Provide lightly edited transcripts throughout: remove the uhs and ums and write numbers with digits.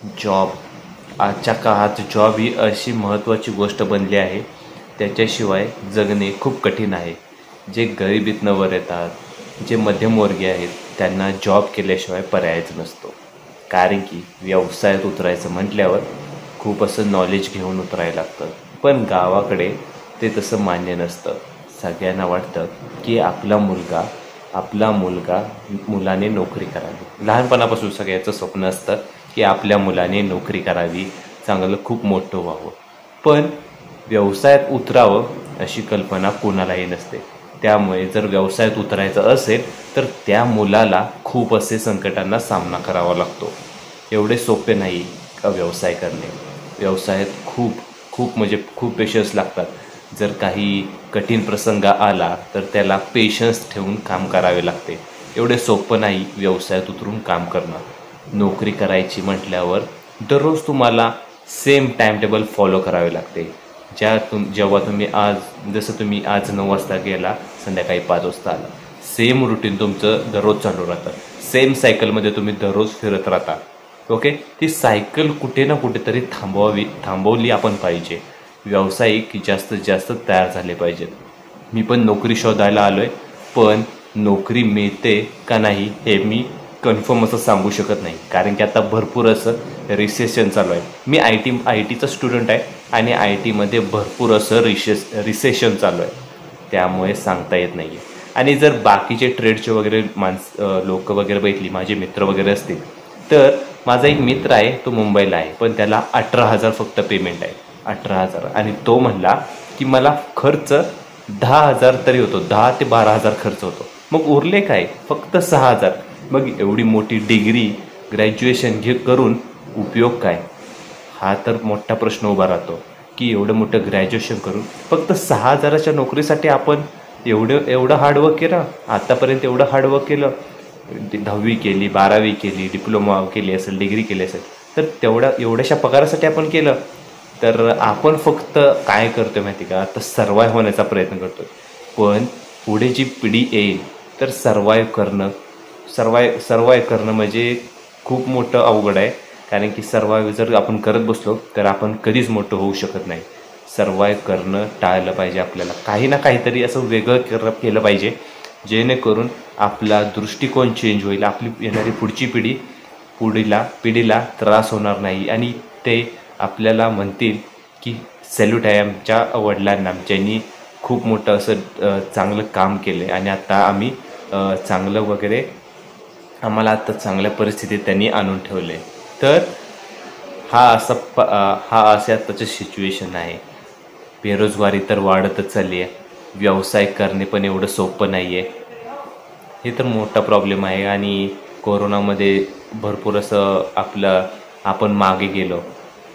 Job आजच्या काळात job ही अशी महत्त्वाची गोष्ट बनली आहे, त्याच्याशिवाय जगणे खूप कठीण आहे. जे गरिबीतनं वर येतात, जे मध्यमवर्गीय आहेत, त्यांना जॉब केल्याशिवाय पर्यायच नसतो. कारण की व्यवसायात उतरायचं म्हटल्यावर खूप असं नॉलेज घेऊन उतरायला लागतं. पण गावाकडे ते तसं मान्य नसतं. सगळ्यांना वाटतं की आपला मुलाने नोकरी करावी. लहानपणापासून सगळ्याचं स्वप्न असतं की आपल्या मुलाने नोकरी करावी, चांगलं खूप मोठं व्हावं. पण व्यवसायात उतरावं अशी कल्पना कोणालाही नसते. त्यामुळे जर व्यवसायात उतरायचं असेल तर त्या मुलाला खूप असे संकटांना सामना करावा लागतो. एवढे सोपे नाही व्यवसाय करणे. व्यवसायात खूप खूप म्हणजे खूप पेशन्स लागतात. जर काही कठीण प्रसंग आला तर त्याला पेशन्स ठेवून काम करावे लागते. एवढे सोपं नाही व्यवसायात उतरून काम करणं. नोकरी करायची म्हटल्यावर दररोज तुम्हाला सेम टाईम टेबल फॉलो करावे लागते. जेव्हा तुम्ही जसं तुम्ही आज 9 वाजता गेला, संध्याकाळी 5 वाजता आला, सेम रुटीन तुमचं दररोज चालू राहतं. सेम सायकलमध्ये तुम्ही दररोज फिरत राहता. ओके, ती सायकल कुठे ना कुठेतरी थांबवली आपण पाहिजे. व्यावसायिक जास्तीत जास्त तयार झाले पाहिजेत. मी पण नोकरी शोधायला आलो आहे, पण नोकरी मिळते का नाही हे मी कन्फर्म असं सांगू शकत नाही. कारण की आता भरपूर असं रिसेशन चालू आहे. मी आय टीचा स्टुडंट आहे आणि आय टीमध्ये भरपूर असं रिसेशन चालू आहे. त्यामुळे सांगता येत नाही आहे. आणि जर बाकीचे ट्रेडचे वगैरे लोक वगैरे बघितली, माझे मित्र वगैरे असतील, तर माझा एक मित्र आहे, तो मुंबईला आहे, पण त्याला 18,000 फक्त पेमेंट आहे. 18,000. आणि तो म्हणला की मला खर्च 10,000 तरी होतो, 10 ते 12,000 खर्च होतो. मग उरले काय? फक्त 6,000. मग एवढी मोठी डिग्री ग्रॅज्युएशन करून उपयोग काय? हा तर मोठा प्रश्न उभा राहतो की एवढं मोठं ग्रॅज्युएशन करून फक्त 6,000च्या नोकरीसाठी आपण एवढं हार्डवर्क केलं. आतापर्यंत एवढं हार्डवर्क केलं, 10वी केली, 12वी केली, डिप्लोमा केली असेल, डिग्री केली असेल, तर एवढ्याशा पगारासाठी आपण केलं. तर आपण फक्त काय करतो माहिती का, तर सर्वाईव्ह होण्याचा प्रयत्न करतो. पण पुढे जी पिढी येईल तर सर्वाईव्ह करणं म्हणजे खूप मोठं अवघड आहे. कारण की सर्वाईव्ह जर आपण करत बसलो तर आपण कधीच मोठं होऊ शकत नाही. सर्वाईव्ह करणं टाळलं पाहिजे. आपल्याला काही ना काहीतरी असं वेगळं केलं पाहिजे, जेणेकरून आपला दृष्टिकोन चेंज होईल. आपली येणारी पुढची पिढीला त्रास होणार नाही आणि ते आपल्याला म्हणतील की सॅल्यूट आहे आमच्या वडिलांना, ज्यांनी खूप मोठं असं चांगलं काम केलं आणि आता आम्ही चांगलं वगैरे आम्हाला आता चांगल्या परिस्थितीत त्यांनी आणून ठेवले. तर हा असे आत्ताचं सिच्युएशन आहे. बेरोजगारी तर वाढतच चालली आहे. व्यवसाय करणे पण एवढं सोपं नाही आहे. हे तर मोठा प्रॉब्लेम आहे. आणि कोरोनामध्ये भरपूर असं आपण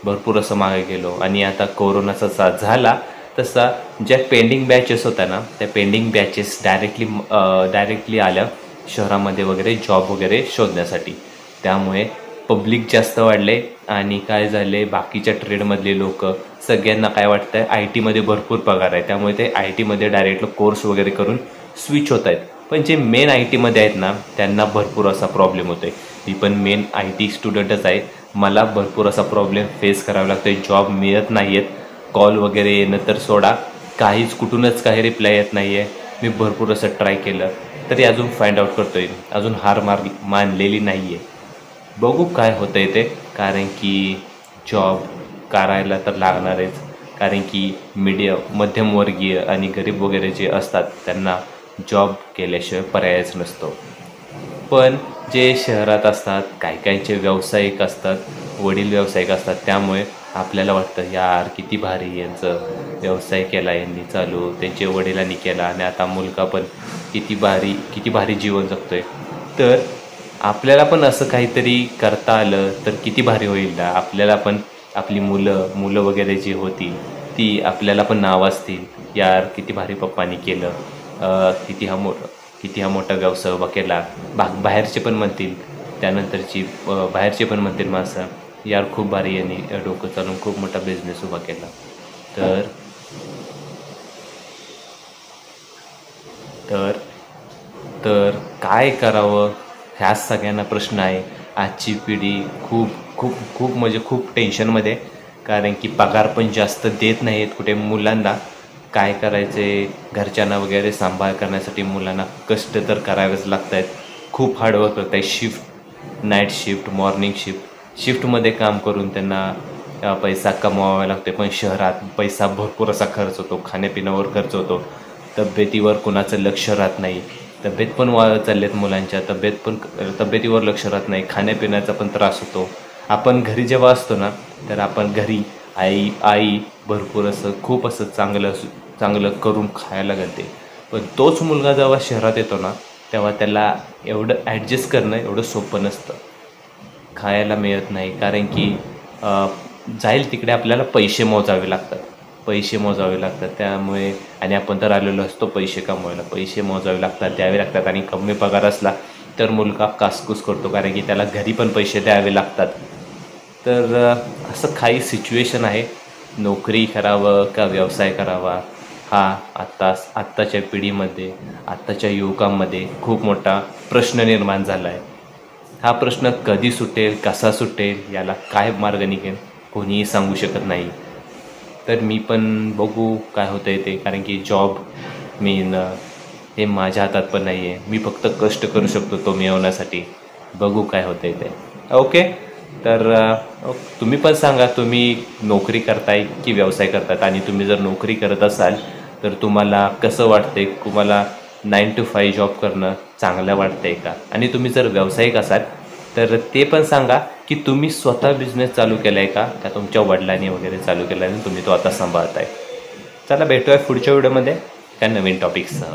भरपूर असं मागे गेलो आणि आता कोरोनाचा साथ झाला तसा ज्या पेंडिंग बॅचेस होत्या ना, त्या पेंडिंग बॅचेस डायरेक्टली आल्या शहरामध्ये वगैरे जॉब वगैरे शोधण्यासाठी. त्यामुळे पब्लिक जास्त वाढले आणि काय झाले, बाकीच्या ट्रेडमधले लोक सगळ्यांना काय वाटतं, आय टीमध्ये भरपूर पगार आहे, त्यामुळे ते आय टीमध्ये डायरेक्ट कोर्स वगैरे करून स्विच होत आहेत. पण जे मेन आय टीमध्ये आहेत ना, त्यांना भरपूर असा प्रॉब्लेम होतो आहे. मी पण मेन आय टी स्टुडंटच आहे. मला भरपूर असा प्रॉब्लेम फेस करावा लागतो आहे. जॉब मिळत नाही आहेत. कॉल वगैरे येणं तर सोडा, कुठूनच काही रिप्लाय येत नाही आहे. मी भरपूर असं ट्राय केलं तरी अजून फाइंड आउट करतो आहे, अजून हार मानलेली नाही आहे. बघू काय होतं आहे ते. कारण की जॉब करायला तर लागणारच. कारण की मध्यमवर्गीय आणि गरीब वगैरे जे असतात त्यांना जॉब केल्याशिवाय पर्यायच नसतो. पण जे शहरात असतात, काहींचे व्यावसायिक असतात, वडील व्यावसायिक असतात, त्यामुळे आपल्याला वाटतं यार किती भारी यांचं व्यवसाय केला यांनी चालू, त्यांच्या वडिलांनी केला आणि आता मुलगा पण किती भारी जीवन जगतोय. तर आपल्याला पण असं काहीतरी करता आलं तर किती भारी होईल ना. आपल्याला पण आपली मुलं वगैरे जी होती ती आपल्याला पण नावाजतील, यार किती भारी पप्पांनी केलं, किती हा मोठा व्यवसाय उभा केला. बाहेरचे पण म्हणतील, बाहेरचे पण म्हणतील माणसं, यार खूप भारी यांनी डोकं चालून खूप मोठा बिझनेस उभा केला. तर काय करावं ह्याच सगळ्यांना प्रश्न आहे. आजची पिढी खूप खूप खूप म्हणजे खूप टेन्शनमध्ये, कारण की पगार पण जास्त देत नाही आहेत कुठे. मुलांना काय करायचं आहे, घरच्यांना वगैरे सांभाळ करण्यासाठी मुलांना कष्ट तर करावेच लागत आहेत. खूप हार्डवर्क करत आहे. शिफ्ट, नाईट शिफ्ट, मॉर्निंग शिफ्टमध्ये काम करून त्यांना पैसा कमवावा लागतो. पण शहरात पैसा भरपूर असा खर्च होतो, खाण्यापिण्यावर खर्च होतो, तब्येतीवर कुणाचं लक्ष राहत नाही. तब्येत पण वाढत चालल्यात मुलांच्या, तब्येतीवर लक्ष राहत नाही, खाण्यापिण्याचा पण त्रास होतो. आपण घरी जेव्हा असतो ना, तर आपण घरी आई भरपूर असं खूप असं चांगलं करून खायला घालते. पण तोच मुलगा जेव्हा शहरात येतो ना, तेव्हा त्याला एवढं ॲडजस्ट करणं एवढं सोपं नसतं. खायला मिळत नाही, कारण की जाईल तिकडे आपल्याला पैसे मोजावे लागतात. त्यामुळे आणि आपण तर आलेलो असतो पैसे कमवायला, पैसे मोजावे लागतात, द्यावे लागतात. आणि कमी पगार असला तर मुलगा कासकूस करतो, कारण की त्याला घरी पण पैसे द्यावे लागतात. तर असं काही सिच्युएशन आहे. नोकरी करावं का व्यवसाय करावा, हा आत्ताच्या पिढीमध्ये, आत्ताच्या युवकांमध्ये खूप मोठा प्रश्न निर्माण झाला आहे. हा प्रश्न कधी सुटेल, कसा सुटेल, याला काय मार्ग निघेल, कोणीही सांगू शकत नाही. तर मी पण बघू काय होतं आहे ते, कारण की जॉब मिळणं हे माझ्या हातात पण नाही आहे. मी फक्त कष्ट करू शकतो तो मिळवण्यासाठी. बघू काय होतं आहे ते. ओके. तर तुम्ही पण सांगा, तुम्ही नोकरी करताय की व्यवसाय करतात. आणि तुम्ही जर नोकरी करत असाल तर तुम्हाला कसं वाटते, तुम्हाला 9 to 5 जॉब करणं चांगलं वाटतं आहे का? आणि तुम्ही जर व्यावसायिक असाल तर ते पण सांगा की तुम्ही स्वतः बिझनेस चालू केला आहे का तुमच्या वडिलांनी वगैरे चालू केला आहे आणि तुम्ही तो आता सांभाळताय. चला भेटूया पुढच्या व्हिडिओमध्ये त्या नवीन टॉपिकसह.